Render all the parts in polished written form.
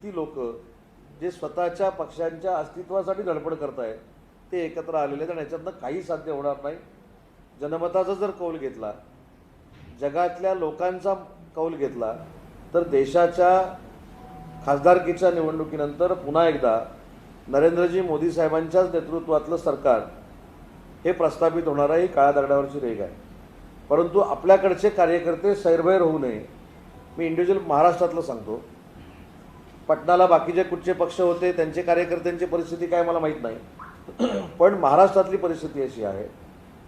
ती लोक जे स्वतःच्या पक्षांच्या अस्तित्वासाठी धडपड करतायत ते एकत्र आलेले आहेत आणि याच्यातनं काही साध्य होणार नाही. जनमताचा जर कौल घेतला, जगातल्या लोकांचा कौल घेतला, तर देशाच्या खासदारकीच्या निवडणुकीनंतर पुन्हा एकदा नरेंद्रजी मोदी साहेबांच्याच नेतृत्वातलं सरकार हे प्रस्थापित होणारा ही काळ्या दगडावरची रेघ आहे. परंतु आपल्याकडचे कार्यकर्ते सैरभैर होऊ नये. मी इंडिव्हिज्युअल महाराष्ट्रातलं सांगतो. पटनाला बाकीचे कुठचे पक्ष होते, त्यांचे कार्यकर्त्यांची परिस्थिती काय मला माहीत नाही, पण महाराष्ट्रातली परिस्थिती अशी आहे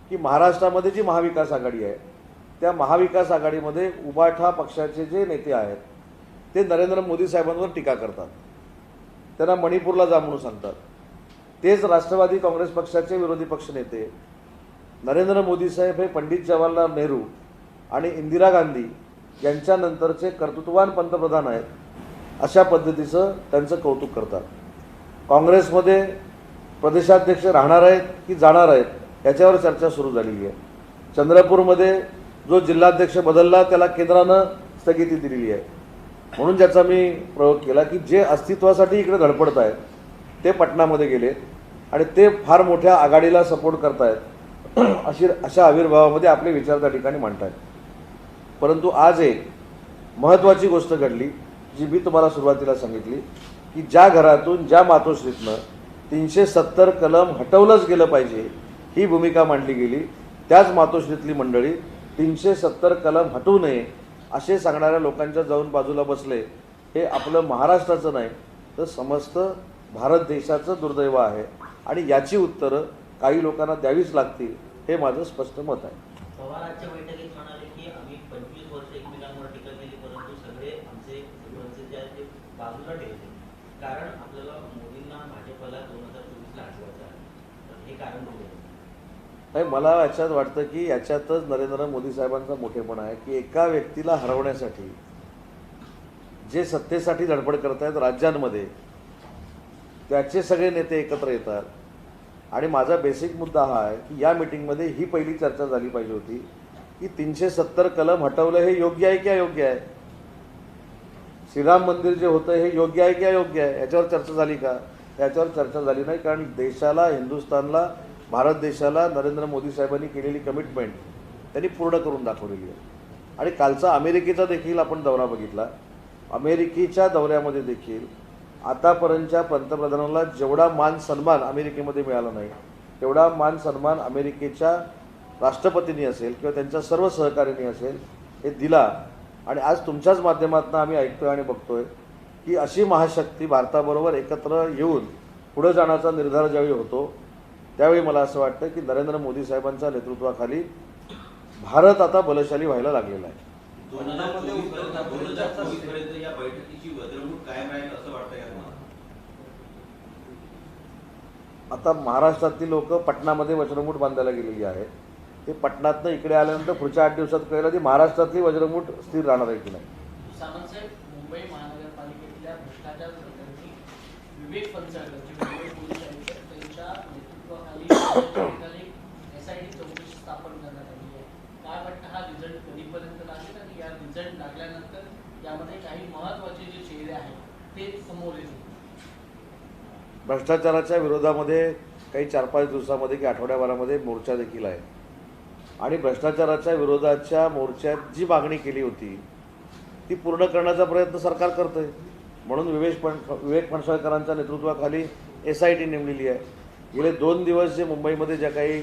की महाराष्ट्रामध्ये जी महाविकास आघाडी आहे त्या महाविकास आघाडीमध्ये उबाठा पक्षाचे जे नेते आहेत ते नरेंद्र मोदी साहेबांवर टीका करतात, त्यांना मणिपूरला जा म्हणून सांगतात. तेच राष्ट्रवादी काँग्रेस पक्षाचे विरोधी पक्षनेते नरेंद्र मोदी साहेब हे पंडित जवाहरलाल नेहरू आणि इंदिरा गांधी यांच्यानंतरचे कर्तृत्ववान पंतप्रधान आहेत अशा पद्धतीचं त्यांचं कौतुक करतात. काँग्रेसमध्ये प्रदेशाध्यक्ष राहणार आहेत की जाणार आहेत याच्यावर चर्चा सुरू झालेली आहे. चंद्रपूरमध्ये जो जिल्हाध्यक्ष बदलला त्याला केंद्रानं स्थगिती दिलेली आहे. म्हणून ज्याचा मी प्रयोग केला की जे अस्तित्वासाठी इकडे धडपडत आहेत ते पटनामध्ये गेले आणि ते फार मोठ्या आघाडीला सपोर्ट करतायत अशा आविर्भावामध्ये आपले विचार त्या ठिकाणी मांडतायत. परंतु आज एक महत्त्वाची गोष्ट घडली जी मी तुम्हाला सुरुवातीला सांगितली की ज्या घरातून ज्या मातोश्रीतनं 370 कलम हटवलंच गेलं पाहिजे ही भूमिका मांडली गेली, त्याच मातोश्रीतली मंडळी 370 कलम हटवू नये असे सांगणाऱ्या लोकांच्या जाऊन बाजूला बसले. हे आपलं महाराष्ट्राचं नाही तर समस्त भारत देशाचं दुर्दैव आहे आणि याची उत्तरं काही लोकांना द्यावीच लागतील हे माझं स्पष्ट मत आहे. पवारांच्या बैठकीत म्हणाले की आम्ही 25 वर्ष एकमेकांवर टीका केली परंतु सगळे आमचे जे आहेत ते बाजूला ठेवले कारण आपल्याला मोदींना भाजपला 2024ला हटवायचं आहे. तर हे कारण नाही, मला याच्यात वाटतं की याच्यातच नरेंद्र मोदी साहेबांचा मोठेपणा आहे की एका व्यक्तीला हरवण्यासाठी जे सत्तेसाठी धडपड करत आहेत राज्यांमध्ये त्याचे सगळे नेते एकत्र येतात. आणि माझा बेसिक मुद्दा हा आहे की या मीटिंगमध्ये ही पहिली चर्चा झाली पाहिजे होती की 370 कलम हटवलं हे योग्य आहे की अयोग्य आहे. श्रीराम मंदिर जे होतं हे योग्य आहे की अयोग्य आहे याच्यावर चर्चा झाली का? याच्यावर चर्चा झाली नाही. कारण देशाला, हिंदुस्थानला, भारत देशाला नरेंद्र मोदी साहेबांनी केलेली कमिटमेंट त्यांनी पूर्ण करून दाखवलेली आहे. आणि कालचा अमेरिकेचा देखील आपण दौरा बघितला. अमेरिकेच्या दौऱ्यामध्ये देखील आतापर्यंतच्या पंतप्रधानांना जेवढा मान सन्मान अमेरिकेमध्ये मिळाला नाही तेवढा मान सन्मान अमेरिकेच्या राष्ट्रपतींनी असेल किंवा त्यांच्या सर्व सहकाऱ्यांनी असेल हे दिला. आणि आज तुमच्याच माध्यमातून आम्ही ऐकतोय आणि बघतोय की अशी महाशक्ती भारताबरोबर एकत्र येऊन पुढे जाण्याचा निर्धार ज्यावेळी होतो त्यावेळी मला असं वाटतं की नरेंद्र मोदी साहेबांच्या नेतृत्वाखाली भारत आता बलशाली व्हायला लागलेला आहे. या बैठकीची वज्रमूठ कायम राहील असं वाटतं का तुम्हाला? आता महाराष्ट्रातली लोक पटनामध्ये वज्रमूठ बांधायला गेलेली आहे. ते पटनातनं इकडे आल्यानंतर पुढच्या 8 दिवसात कळलं की महाराष्ट्रातली वज्रमूठ स्थिर राहणार आहे की नाही. सामंतसाहेब, मुंबई महानगरपालिकेतल्या भ्रष्टाचार प्रकरणी विवेक फणसळकर मुंबई पोलीस आयुक्त त्यांच्या नेतृत्वाखाली SIT चौकशी स्थापन करण्यात आली आहे. काय वाटतं हा रिझल्ट कधीपर्यंत लागेल आणि या रिझल्ट लागल्यानंतर यामध्ये काही महत्त्वाचे जे चेहरे आहेत ते समोर येतील? भ्रष्टाचाराच्या विरोधामध्ये काही 4-5 दिवसामध्ये की आठवड्याभरामध्ये मोर्चा देखील आहे. आणि भ्रष्टाचाराच्या विरोधाच्या मोर्चात जी मागणी केली होती ती पूर्ण करण्याचा प्रयत्न सरकार करतंय. म्हणून विवेक फणसळकरांच्या नेतृत्वाखाली SIT नेमलेली आहे. गेले 2 दिवस जे मुंबईमध्ये ज्या काही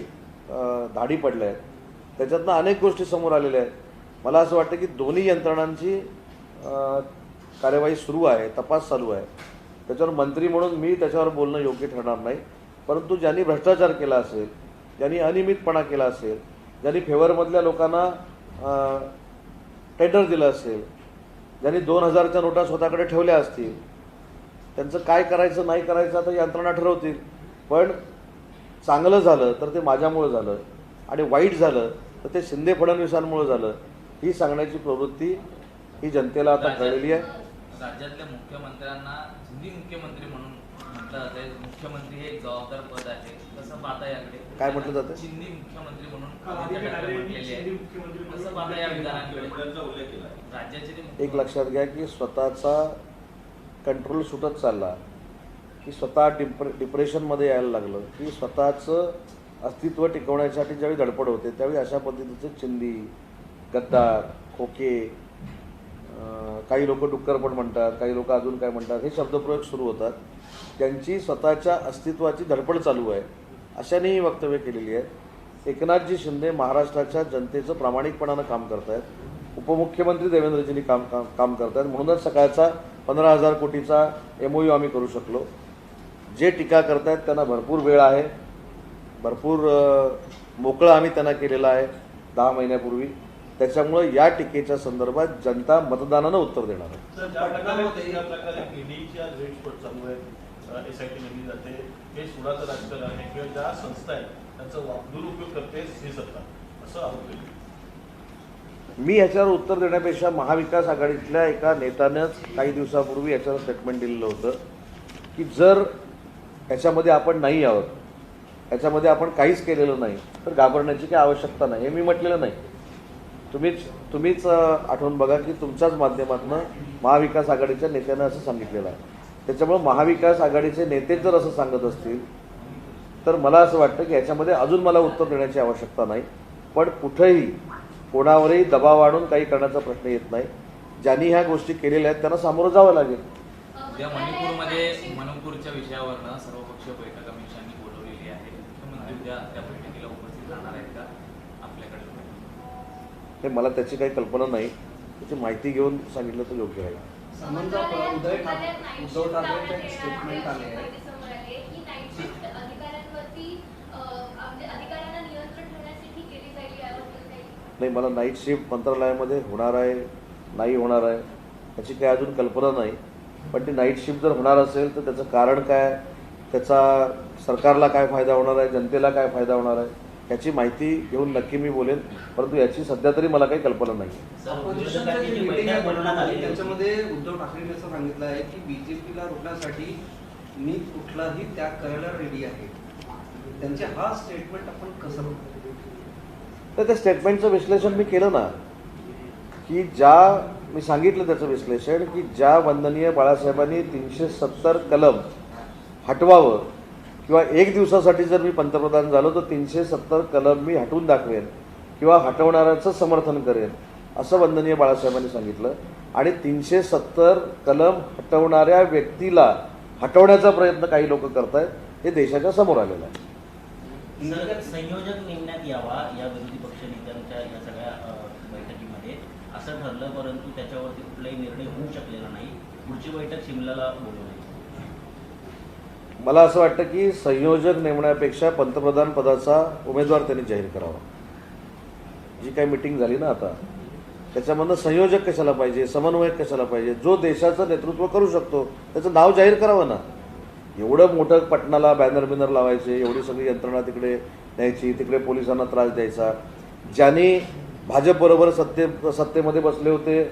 धाडी पडल्या आहेत त्याच्यातनं अनेक गोष्टी समोर आलेल्या आहेत. मला असं वाटतं की दोन्ही यंत्रणांची कार्यवाही सुरू आहे, तपास चालू आहे. त्याच्यावर मंत्री म्हणून मी त्याच्यावर बोलणं योग्य ठरणार नाही. परंतु ज्यांनी भ्रष्टाचार केला असेल, ज्यांनी अनियमितपणा केला असेल, ज्यांनी फेवरमधल्या लोकांना टेंडर दिलं असेल, ज्यांनी 2000च्या नोटा स्वतःकडे ठेवल्या असतील, त्यांचं काय करायचं नाही करायचं आता यंत्रणा ठरवतील. पण चांगलं झालं तर ते माझ्यामुळं झालं आणि वाईट झालं तर ते शिंदे फडणवीसांमुळं झालं ही सांगण्याची प्रवृत्ती ही जनतेला आता कळलेली आहे. राज्यातल्या मुख्यमंत्र्यांना हिंदी मुख्यमंत्री म्हणून म्हटलं जाते. मुख्यमंत्री हे एक जबाबदार पद आहे. कसं पाहता याकडे? काय म्हटलं जातं? हिंदी मुख्यमंत्री म्हणून म्हटलेले आहे. कसं पाहता या विधानाकडे? राज्याचे एक लक्षात घ्या की स्वतःचा कंट्रोल सुटत चालला, की स्वतः डिप्रेशनमध्ये यायला लागलं, की स्वतःचं अस्तित्व टिकवण्यासाठी ज्यावेळी धडपड होते त्यावेळी अशा पद्धतीचे चिंदी, गद्दार, खोके, काही लोक डुक्कर पण म्हणतात, काही लोक अजून काय म्हणतात, हे शब्दप्रयोग सुरू होतात. त्यांची स्वतःच्या अस्तित्वाची धडपड चालू आहे अशाने ही वक्तव्य केलेली आहेत. एकनाथजी शिंदे महाराष्ट्राच्या जनतेचं प्रामाणिकपणानं काम करत आहेत. उपमुख्यमंत्री देवेंद्रजींनी काम करत आहेत. म्हणूनच सकाळचा 15,000 कोटीचा MOU आम्ही करू शकलो. जे टीका करत आहेत त्यांना भरपूर वेळ आहे, भरपूर मोकळं आम्ही त्यांना केलेलं आहे 10 महिन्यापूर्वी. त्याच्यामुळं या टीकेच्या संदर्भात जनता मतदानानं उत्तर देणार आहे. सर, ज्या प्रकारे ईडीच्या रेट्स चालू आहेत, SIT नेमली जाते, हे सुडाचं राजकारण आहे किंवा ज्या संस्था आहेत त्यांचा दुरुपयोग करते ही सत्ता, असं आरोप केलं. मी याच्यावर उत्तर देण्यापेक्षा महाविकास आघाडीतल्या एका नेत्यानंच काही दिवसापूर्वी याच्यावर स्टेटमेंट दिलेलं होतं की जर याच्यामध्ये आपण नाही आहोत, याच्यामध्ये आपण काहीच केलेलं नाही, तर घाबरण्याची काही आवश्यकता नाही. हे मी म्हटलेलं नाही. तुम्हीच आठवून बघा की तुमच्याच माध्यमातून महाविकास आघाडीच्या नेत्यानं असं सांगितलेलं आहे. त्याच्यामुळे महाविकास आघाडीचे नेते जर असं सांगत असतील तर मला असं वाटतं की याच्यामध्ये अजून मला उत्तर देण्याची आवश्यकता नाही. पण कुठेही कोणावरही दबाव आणून काही करण्याचा प्रश्न येत नाही. ज्यांनी ह्या गोष्टी केलेल्या आहेत त्यांना सामोरं जावं लागेल. उद्या मणिपूरच्या विषयावरनं सर्वपक्षीय बैठक अमित शहांनी बोलवलेली आहे. मुख्यमंत्री उद्या त्या बैठकीला उपस्थित राहणार आहेत का आपल्याकडे? हे मला त्याची काही कल्पना नाही. त्याची माहिती घेऊन सांगितलं तर योग्य राहील. उद्धव ठाकरेंचं एक स्टेटमेंट आले आहे. नाही, मला नाईट शिफ्ट मंत्रालयामध्ये होणार आहे नाही होणार आहे याची काही अजून कल्पना नाही. पण ती नाईट शिफ्ट जर होणार असेल तर त्याचं कारण काय, त्याचा सरकारला काय फायदा होणार आहे, जनतेला काय फायदा होणार आहे याची माहिती घेऊन नक्की मी बोलेन. परंतु याची सध्या तरी मला काही कल्पना नाही. विरोधकांची जी बैठक बोलवण्यात आलेली होती, त्याच्यामध्ये उद्धव ठाकरेंनी असं सांगितलं आहे की BJPला रोखण्यासाठी मी कुठलाही त्याग करायला रेडी आहे. त्यांचे हा स्टेटमेंट आपण कसं बघतो? तर त्या स्टेटमेंटचं विश्लेषण मी केलं ना, की मी सांगितलं त्याचं विश्लेषण की ज्या वंदनीय बाळासाहेबांनी 370 कलम हटवावं किंवा एक दिवसासाठी जर मी पंतप्रधान झालो तर 370 कलम मी हटवून दाखवेन किंवा हटवणाऱ्याचं समर्थन करेन असं वंदनीय बाळासाहेबांनी सांगितलं. आणि 370 कलम हटवणाऱ्या व्यक्तीला हटवण्याचा प्रयत्न काही लोक करत आहेत, हे देशाच्या समोर आलेलं आहे. संयोजक नेमण्यात यावा या विरोधी पक्ष नेत्यांच्या या सगळ्या बैठकीमध्ये असं ठरलं, परंतु त्याच्यावरती कुठलाही निर्णय होऊ शकलेला नाही. पुढची बैठक शिमल्याला बोलवली. मला असं वाटतं की संयोजक नेमण्यापेक्षा पंतप्रधान पदाचा उमेदवार त्यांनी जाहीर करावा. जी काही मिटिंग झाली ना आता, त्याच्यामधनं संयोजक कशाला पाहिजे, समन्वयक कशाला पाहिजे, जो देशाचं नेतृत्व करू शकतो त्याचं नाव जाहीर करावं ना. एवढं मोठं पटनाला बॅनर बिनर लावायचे, एवढी सगळी यंत्रणा तिकडे न्यायची, तिकडे पोलिसांना त्रास द्यायचा. ज्यांनी भाजपबरोबर सत्तेमध्ये बसले होते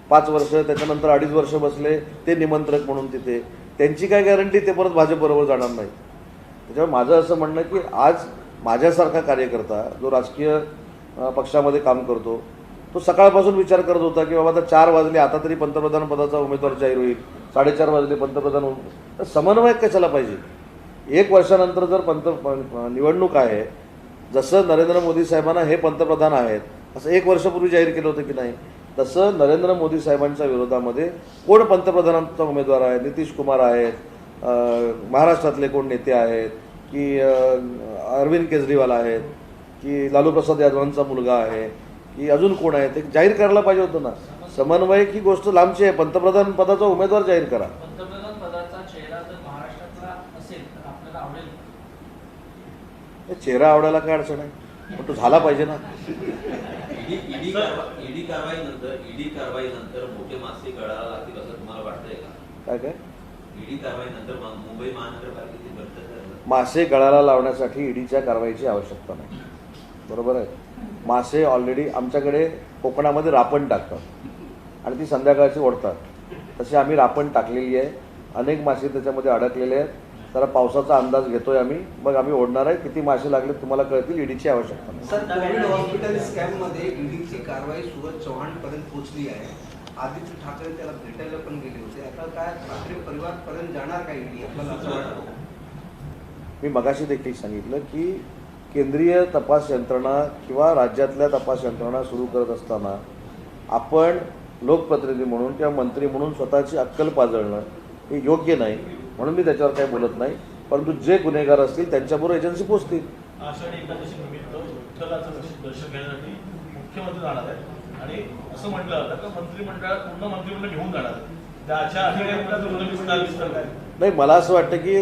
5 वर्ष, त्याच्यानंतर 2.5 वर्ष बसले, ते निमंत्रक म्हणून तिथे, त्यांची काय गॅरंटी ते परत भाजपबरोबर जाणार नाही. त्याच्यामुळे माझं असं म्हणणं की आज माझ्यासारखा कार्यकर्ता जो राजकीय पक्षामध्ये काम करतो तो सकाळपासून विचार करत होता की बाबा आता 4 वाजले, आता तरी पंतप्रधान पदाचा उमेदवार जाहीर होईल, 4:30 वाजले पंतप्रधान होईल. तर समन्वयक कशाला पाहिजे? 1 वर्षानंतर जर निवडणूक आहे, जसं नरेंद्र मोदी साहेबांना हे पंतप्रधान आहेत असं 1 वर्षापूर्वी जाहीर केलं होतं की नाही, तसं नरेंद्र मोदी साहेबांच्या विरोधामध्ये कोण पंतप्रधानांचा उमेदवार आहे? नितीश कुमार आहेत, महाराष्ट्रातले कोण नेते आहेत, की अरविंद केजरीवाल आहेत, की लालू प्रसाद यादवांचा मुलगा आहे, की अजून कोण आहे, ते जाहीर करायला पाहिजे होतं ना. समन्वयक ही गोष्ट लांबची आहे. पंतप्रधान पदाचा उमेदवार जाहीर करा. पंतप्रधान पदाचा चेहरा जर महाराष्ट्रातला असेल तर आपल्याला आवडेल. हे चेहरा आवडायला काय अडचण आहे, पण तो झाला पाहिजे ना. ईडी कारवाईनंतर मोठे मासे गळाला लागतील असं तुम्हाला वाटतंय का? काय ईडी कारवाईनंतर मुंबई महानगरपालिकेची भ्रष्टाचार मासे गळाला लावण्यासाठी ईडीच्या कारवाईची आवश्यकता नाही. बरोबर आहे. मासे ऑलरेडी आमच्याकडे कोकणामध्ये रापण टाकतात आणि ती संध्याकाळची ओढतात. तशी आम्ही रापण टाकलेली आहे. अनेक मासे त्याच्यामध्ये अडकलेले आहेत. जरा पावसाचा अंदाज घेतोय आम्ही, मग आम्ही ओढणार आहे. किती मासे लागले तुम्हाला कळतील. ईडीची आवश्यकता नाही. सर, कोविड हॉस्पिटल स्कॅममध्ये ईडीची कारवाई सुरज चव्हाण पर्यंत पोहोचली आहे. आदित्य ठाकरे त्याला भेटायला पण गेले होते. आता काय ठाकरे परिवारपर्यंत जाणार का ईडी आपल्याला असं वाटतं? मी मगाशी देखील सांगितलं की केंद्रीय तपास यंत्रणा किंवा राज्यातल्या तपास यंत्रणा सुरू करत असताना आपण लोकप्रतिनिधी म्हणून किंवा मंत्री म्हणून स्वतःची अक्कल पाजळणं हे योग्य नाही, म्हणून मी त्याच्यावर काही बोलत नाही. परंतु जे गुन्हेगार असतील त्यांच्याबरोबर एजन्सी पोचतील. आषाढी एकादशी निमित्त विठ्ठलाचं दर्शन घेण्यासाठी मुख्यमंत्री जाणार आहेत आणि असं म्हटलं जातं की मंत्रिमंडळात पूर्ण मंत्रिमंडळ घेऊन जाणार आहे. त्याच्या अधिकाऱ्यांना विस्तार काय? नाही, मला असं वाटतं की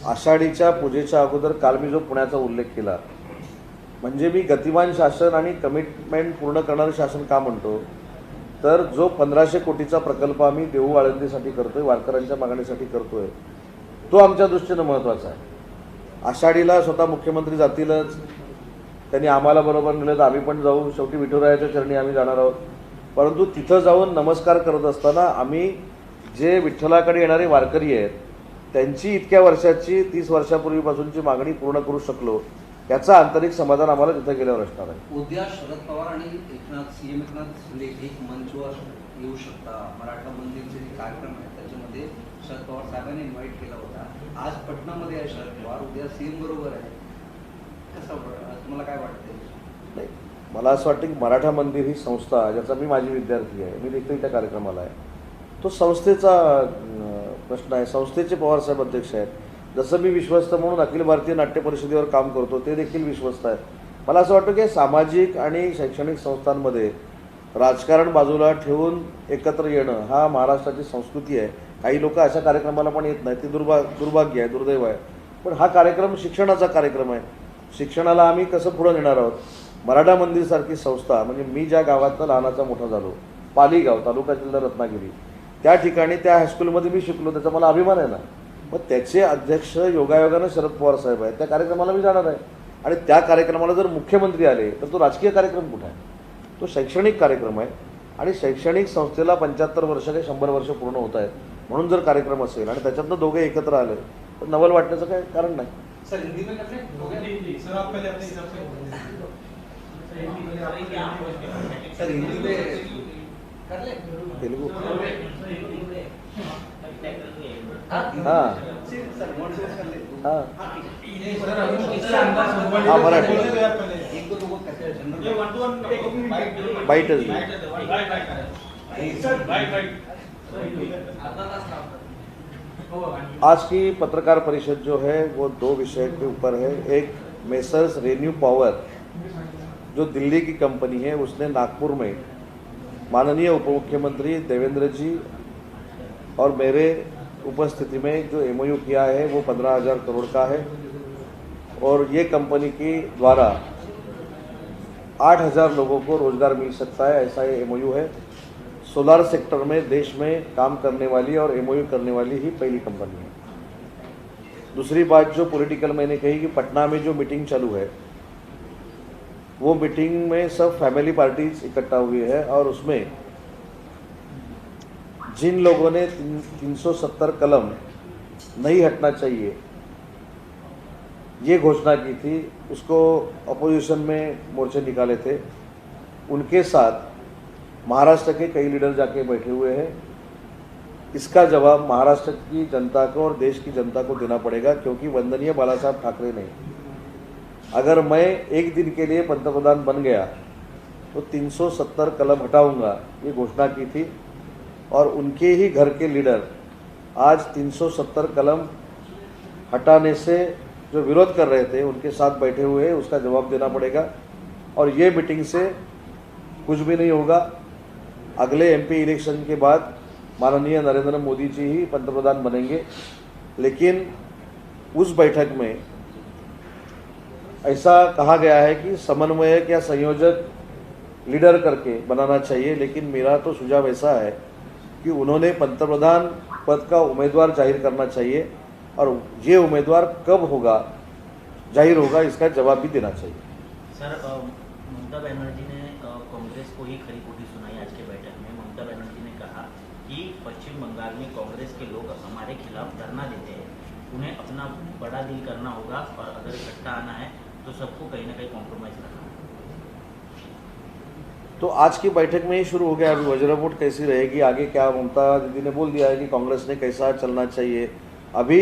आषाढीच्या पूजेच्या अगोदर काल मी जो पुण्याचा उल्लेख केला, म्हणजे मी गतिमान शासन आणि कमिटमेंट पूर्ण करणारं शासन का म्हणतो, तर जो 1500 कोटीचा प्रकल्प आम्ही देऊ आळंदीसाठी करतोय, वारकऱ्यांच्या मागणीसाठी करतोय, तो आमच्या दृष्टीनं महत्त्वाचा आहे. आषाढीला स्वतः मुख्यमंत्री जातीलच, त्यांनी आम्हाला बरोबर नेलं तर आम्ही पण जाऊ, शेवटी विठुरायाच्या चरणी आम्ही जाणार आहोत. परंतु तिथं जाऊन नमस्कार करत असताना आम्ही जे विठ्ठलाकडे येणारे वारकरी आहेत त्यांची इतक्या वर्षाची 30 वर्षापूर्वीपासूनची मागणी पूर्ण करू शकलो, याचं आंतरिक समाधान आम्हाला तिथं गेल्यावर असणार आहे. उद्या शरद पवार आणि सीएम एकनाथ शिंदे एक मंचवर येऊ शकता. मराठा मंदिरचे जे कार्यक्रम आहेत त्याच्यामध्ये शरद पवार साहेबांनी इन्व्हाइट केला होता. आज पटनामध्ये आहे शरद पवार, उद्या सीएम बरोबर आहे. कसं तुम्हाला काय वाटतं? नाही, मला असं वाटतं की मराठा मंदिर ही संस्था, ज्याचा मी माजी विद्यार्थी आहे, मी देखील त्या कार्यक्रमाला आहे, तो संस्थेचा प्रश्न आहे. संस्थेचे पवारसाहेब अध्यक्ष आहेत. जसं मी विश्वस्त म्हणून अखिल भारतीय नाट्य परिषदेवर काम करतो, ते देखील विश्वस्त आहेत. मला असं वाटतं की सामाजिक आणि शैक्षणिक संस्थांमध्ये राजकारण बाजूला ठेवून एकत्र येणं हा महाराष्ट्राची संस्कृती आहे. काही लोक अशा कार्यक्रमाला पण येत नाहीत, ते दुर्भाग्य आहे, दुर्दैव आहे. पण हा कार्यक्रम शिक्षणाचा कार्यक्रम आहे. शिक्षणाला आम्ही कसं पुढं नेणार आहोत? मराठा मंदिरसारखी संस्था, म्हणजे मी ज्या गावातनं लहानाचा मोठा झालो, पालीगाव, तालुका जिल्हा रत्नागिरी, त्या ठिकाणी त्या हायस्कूलमध्ये मी शिकलो, त्याचा मला अभिमान आहे ना. मग त्याचे अध्यक्ष योगायोगानं शरद पवार साहेब आहेत. त्या कार्यक्रमाला मी जाणार आहे. आणि त्या कार्यक्रमाला जर मुख्यमंत्री आले तर तो राजकीय कार्यक्रम कुठे आहे? तो शैक्षणिक कार्यक्रम आहे. आणि शैक्षणिक संस्थेला 75 वर्ष काही 100 वर्ष पूर्ण होत आहेत, म्हणून जर कार्यक्रम असेल आणि त्याच्यातनं दोघे एकत्र आले तर नवल वाटण्याचं काही कारण नाही. सर हिंदी में करते हैं? सर आप पहले अपने हिसाब से सर हिंदी में कर ले तेलुगू हाँ हां सर मॉडरेट कर ले. हां सर हां मराठी एक दो लोगों का जनरल बाईटच आज की पत्रकार परिषद जो है वो 2 विषय के ऊपर है. एक मेसर्स रेन्यू पावर जो दिल्ली की कंपनी है, उसने नागपुर में माननीय उप मुख्यमंत्री देवेंद्र जी और मेरे उपस्थिति में जो एमओयू किया है वो 15,000 करोड़ का है. और ये कंपनी के द्वारा 8,000 लोगों को रोजगार मिल सकता है, ऐसा ये एमओयू है. सोलार सेक्टर में देश में काम करने वाली और एमओयू करने वाली ही पहली कंपनी है. दूसरी बात जो पॉलिटिकल मैंने कही कि पटना में जो मीटिंग चालू है, वो मीटिंग में सब फैमिली पार्टीज इकट्ठा हुई है और उसमें जिन लोगों ने 370 कलम नहीं हटना चाहिए ये घोषणा की थी, उसको अपोजिशन में मोर्चे निकाले थे, उनके साथ महाराष्ट्र के कई लीडर जाके बैठे हुए हैं. इसका जवाब महाराष्ट्र की जनता को और देश की जनता को देना पड़ेगा, क्योंकि वंदनीय बाला साहब ठाकरे ने, अगर मैं एक दिन के लिए पंतप्रधान बन गया तो 370 कलम हटाऊंगा ये घोषणा की थी. और उनके ही घर के लीडर आज 370 कलम हटाने से जो विरोध कर रहे थे उनके साथ बैठे हुए हैं. उसका जवाब देना पड़ेगा. और ये मीटिंग से कुछ भी नहीं होगा. अगले एमपी इलेक्शन के बाद माननीय नरेंद्र मोदी जी ही पंतप्रधान बनेंगे. लेकिन उस बैठक में ऐसा कहा गया है कि समन्वयक या संयोजक लीडर करके बनाना चाहिए. लेकिन मेरा तो सुझाव ऐसा है कि उन्होंने पंतप्रधान पद का उम्मीदवार जाहिर करना चाहिए और ये उम्मीदवार कब होगा, जाहिर होगा, इसका जवाब भी देना चाहिए. सर, ममता बनर्जी ने कांग्रेस को ही खरी खोटी सुनाई आज के बैठक में. ममता बनर्जी ने कहा कि पश्चिम बंगाल में कांग्रेस के लोग हमारे खिलाफ धरना देते हैं, उन्हें अपना बड़ा डील करना होगा और अगर इकट्ठा आना है तो सबको कहीं ना कहीं कॉम्प्रोमाइज करना होगा. तो आज की बैठक में ही शुरू हो गया। अभी वज्रमूठ कैसी रहेगी, आगे क्या, ममता दीदी ने बोल दिया है कि कांग्रेस ने कैसा चलना चाहिए। अभी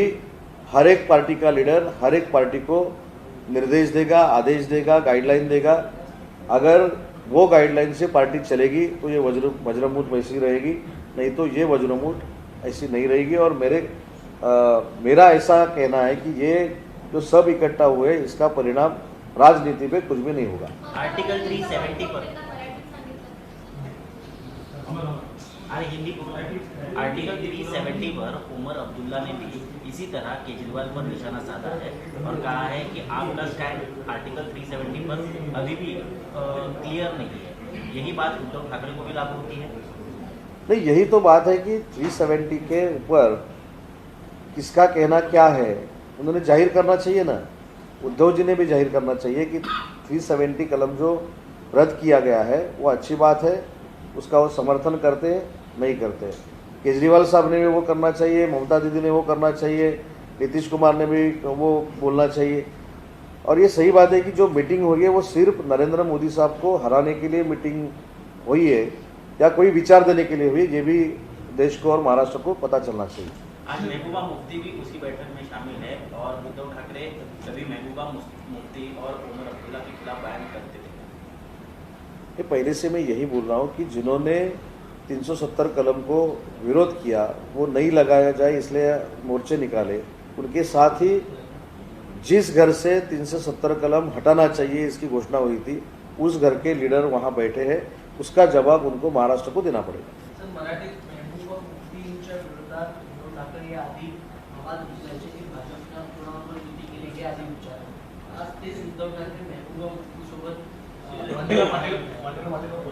हर एक पार्टी का लीडर हर एक पार्टी को निर्देश देगा, आदेश देगा, गाइडलाइन देगा। अगर वो गाइडलाइन से पार्टी चलेगी तो ये वज्रमूठ वैसी रहेगी, नहीं तो ये वज्रमूठ ऐसी नहीं रहेगी। और मेरा ऐसा कहना है कि ये जो सब इकट्ठा हुए इसका परिणाम राजनीति पे कुछ भी नहीं होगा। आर्टिकल 370 पर आणि हिंदी आर्टिकल 370 पर उमर अब्दुल्ला ने भी इसी तरह केजरीवाल पर निशाना साधा है और कहा है कि आपका स्टैंड आर्टिकल 370 पर अभी भी क्लियर नहीं है। यही बात उद्धव ठाकरे को भी लागू होती है? नहीं, यही तो बात है कि 370 के ऊपर किसका कहना क्या है उन्होंने जाहिर करना चाहिए ना। उद्धव जी ने भी जाहिर करना चाहिए कि 370 कलम जो रद्द किया गया है वो अच्छी बात है, उसका वो समर्थन करते हैं नहीं करते। केजरीवाल साहब ने भी वो करना चाहिए, ममता दीदी ने वो करना चाहिए, नीतीश कुमार ने भी वो बोलना चाहिए। और ये सही बात है कि जो मीटिंग हुई है वो सिर्फ नरेंद्र मोदी साहब को हराने के लिए मीटिंग हुई है या कोई विचार देने के लिए हुई, ये भी देश को और महाराष्ट्र को पता चलना चाहिए। आज महबूबा मुफ्ती भी उसी बैठक में शामिल है और उद्धव ठाकरे कभी महबूबा मुफ्ती और उमर अब्दुल्ला के खिलाफ बयान करते थे। ये पहले से मैं यही बोल रहा हूँ कि जिन्होंने 370 कलम को विरोध किया वो नहीं लगाया जाए इसलिए मोर्चे निकाले, उनके साथ ही जिस घर से 370 कलम हटाना चाहिए इसकी घोषणा हुई थी उस घर के लीडर वहाँ बैठे हैं, उसका जवाब उनको महाराष्ट्र को देना पड़ेगा। सर, मराठीत महबूबा मुफ्तींच्या विरोधात उद्धव ठाकरे आधी आवाज उचलायचे की भाजपच्या कोणाबरोबर युती केली हे आधी विचार। आज तेच उद्धव ठाकरे महबूबा मुफ्तीसोबत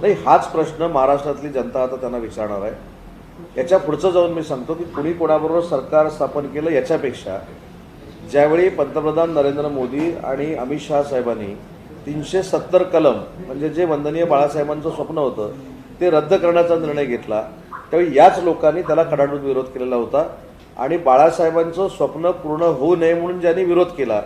नाही, हाच प्रश्न महाराष्ट्रातली जनता आता त्यांना विचारणार आहे। याच्या पुढचं जाऊन मी सांगतो की कुणी कोणाबरोबर सरकार स्थापन केलं याच्यापेक्षा ज्यावेळी पंतप्रधान नरेंद्र मोदी आणि अमित शहा साहेबांनी 370 कलम म्हणजे जे वंदनीय बाळासाहेबांचं स्वप्न होतं ते रद्द करण्याचा निर्णय घेतला, त्यावेळी याच लोकांनी त्याला कडाडून विरोध केलेला होता। आणि बाळासाहेबांचं स्वप्न पूर्ण होऊ नये म्हणून ज्यांनी विरोध केला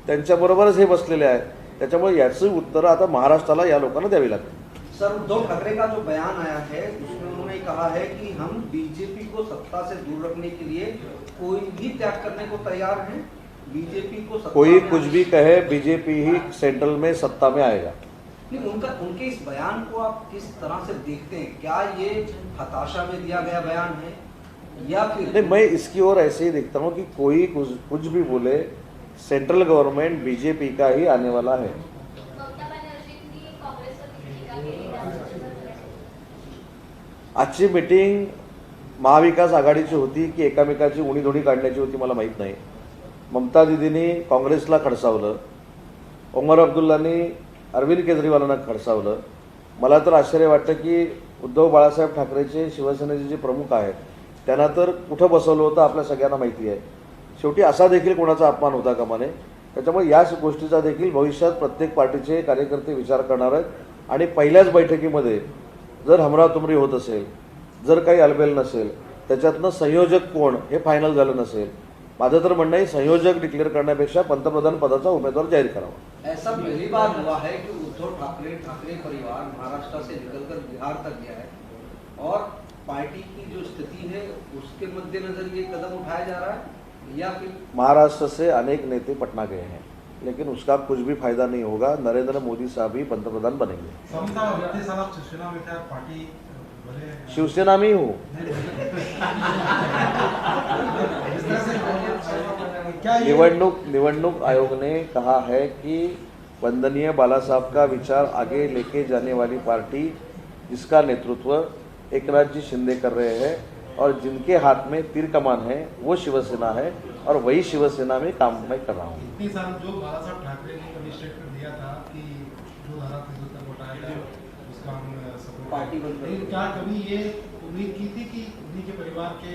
त्यांच्याबरोबरच हे बसलेले आहे। त्याच्यामुळे याची उत्तरं आता महाराष्ट्राला या लोकांना द्यावी लागतील। सर, उद्धव ठाकरे का जो बयान आया है उसमें उन्होंने कहा है कि हम बीजेपी को सत्ता से दूर रखने के लिए कोई भी त्याग करने को तैयार हैं। बीजेपी को सत्ता कोई में कुछ भी कहे, बीजेपी ही सेंट्रल में सत्ता में आएगा। नहीं, उनके इस बयान को आप किस तरह से देखते हैं? क्या ये हताशा में दिया गया बयान है या फिर नहीं, मैं इसकी ओर ऐसे ही देखता हूँ कि कोई कुछ भी बोले, सेंट्रल गवर्नमेंट बीजेपी का ही आने वाला है। आजची मीटिंग महाविकास आघाडीची होती की एकामेकाची उणीधुणी काढण्याची होती मला माहीत नाही। ममता दीदींनी काँग्रेसला खडसावलं, उमर अब्दुल्लांनी अरविंद केजरीवालांना खडसावलं। मला तर आश्चर्य वाटतं की उद्धव बाळासाहेब ठाकरेचे शिवसेनेचे जे प्रमुख आहेत त्यांना तर कुठं बसवलं होतं आपल्या सगळ्यांना माहिती आहे। शेवटी असा देखील कोणाचा अपमान होता कामा नये। त्याच्यामुळे याच गोष्टीचा देखील भविष्यात प्रत्येक पार्टीचे कार्यकर्ते विचार करणार आहेत आणि पहिल्याच बैठकीमध्ये जर हमरातुमरी होत असेल, जर काही अलबेल नसेल, त्याच्यातनं संयोजक कोण हे फायनल झालं नसेल, माझं तर म्हणणं आहे संयोजक डिक्लेअर करण्यापेक्षा पंतप्रधान पदाचा उमेदवार जाहीर करावा। ऐसा पहली बार हुआ है कि उद्धव ठाकरे परिवार महाराष्ट्र से निकलकर बिहार तक गया है और पार्टी की जो स्थिति है उसके मद्देनजर ये कदम उठाया जा रहा है या फिर महाराष्ट्र से अनेक नेता पटना गए हैं लेकिन उसका कुछ भी फायदा नहीं होगा। नरेंद्र मोदी साहब ही पंतप्रधान बनेंगे। शिवसेना में ही हूँ। निवडणूक आयोग ने कहा है कि वंदनीय बाला साहब का विचार आगे लेके जाने वाली पार्टी जिसका नेतृत्व एकनाथ जी शिंदे कर रहे हैं और जिनके हाथ में तीर कमान है वो शिवसेना है और वही शिवसेना में काम मैं कर रहा हूँ। इतनी साल जो बाला साहब ठाकरे ने कभी स्टेटमेंट दिया था कि जो धारा 370 को हटाएगा उसका हम सपोर्ट पार्टी बंद करेंगे। क्या कभी ये उम्मीद की थी कि उन्हीं के परिवार के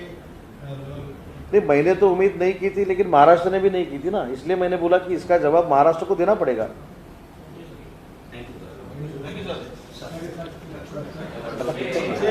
नहीं, मैंने तो उम्मीद नहीं की थी लेकिन महाराष्ट्र ने भी नहीं की थी ना, इसलिए मैंने बोला कि इसका जवाब महाराष्ट्र को देना पड़ेगा। Thank you.